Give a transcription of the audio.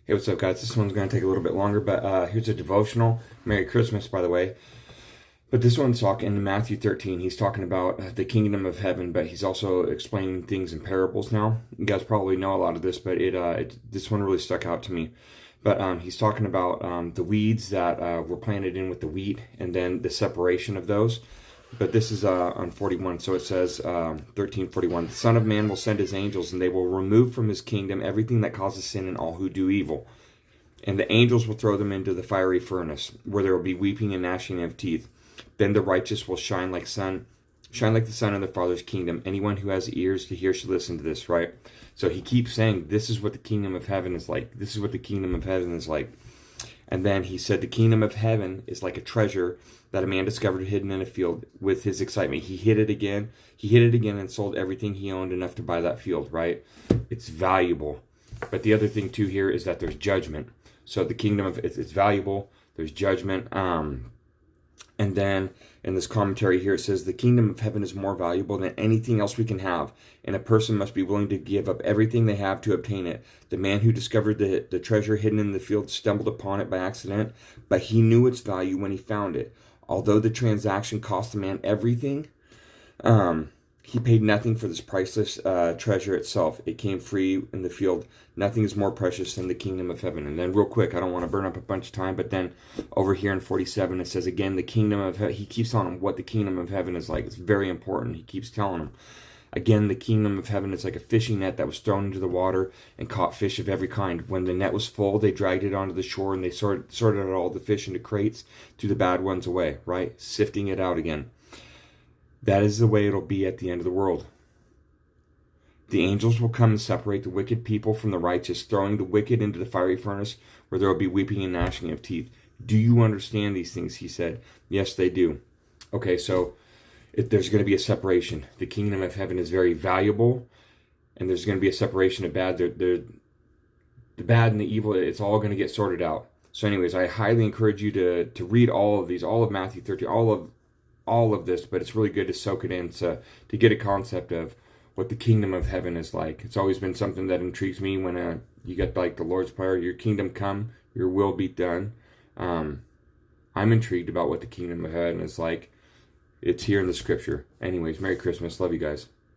Hey, what's up, guys? This one's going to take a little bit longer, but here's a devotional. Merry Christmas, by the way. But this one's talking in Matthew 13. He's talking about the kingdom of heaven, but he's also explaining things in parables now. You guys probably know a lot of this, but this one really stuck out to me. But he's talking about the weeds that were planted in with the wheat, and then the separation of those. But this is on 41, so it says 13:41. The Son of Man will send his angels, and they will remove from his kingdom everything that causes sin and all who do evil. And the angels will throw them into the fiery furnace, where there will be weeping and gnashing of teeth. Then the righteous will shine like the sun in the Father's kingdom. Anyone who has ears to hear should listen to this, right? So he keeps saying, this is what the kingdom of heaven is like. This is what the kingdom of heaven is like. And then he said the kingdom of heaven is like a treasure that a man discovered hidden in a field. With his excitement, he hid it again. He hid it again and sold everything he owned enough to buy that field, right? It's valuable. But the other thing too here is that there's judgment. So the kingdom of it's valuable. There's judgment. And then in this commentary here, it says the kingdom of heaven is more valuable than anything else we can have, and a person must be willing to give up everything they have to obtain it. The man who discovered the treasure hidden in the field stumbled upon it by accident, but he knew its value when he found it. Although the transaction cost the man everything, he paid nothing for this priceless treasure itself. It came free in the field. Nothing is more precious than the kingdom of heaven. And then real quick, I don't want to burn up a bunch of time, but then over here in 47, it says again, the kingdom of heaven. He keeps telling him what the kingdom of heaven is like. It's very important. He keeps telling him. Again, the kingdom of heaven is like a fishing net that was thrown into the water and caught fish of every kind. When the net was full, they dragged it onto the shore and they sorted out all the fish into crates, threw the bad ones away, right? Sifting it out again. That is the way it'll be at the end of the world. The angels will come and separate the wicked people from the righteous, throwing the wicked into the fiery furnace where there will be weeping and gnashing of teeth. Do you understand these things? He said. Yes, they do. Okay, so there's going to be a separation. The kingdom of heaven is very valuable, and there's going to be a separation of bad. The bad and the evil, it's all going to get sorted out. So anyways, I highly encourage you to read all of these, all of Matthew 13, all of this, but it's really good to soak it in to get a concept of what the kingdom of heaven is like. It's always been something that intrigues me when you get like the Lord's Prayer, your kingdom come, your will be done. I'm intrigued about what the kingdom of heaven is like. It's here in the scripture. Anyways, Merry Christmas. Love you guys.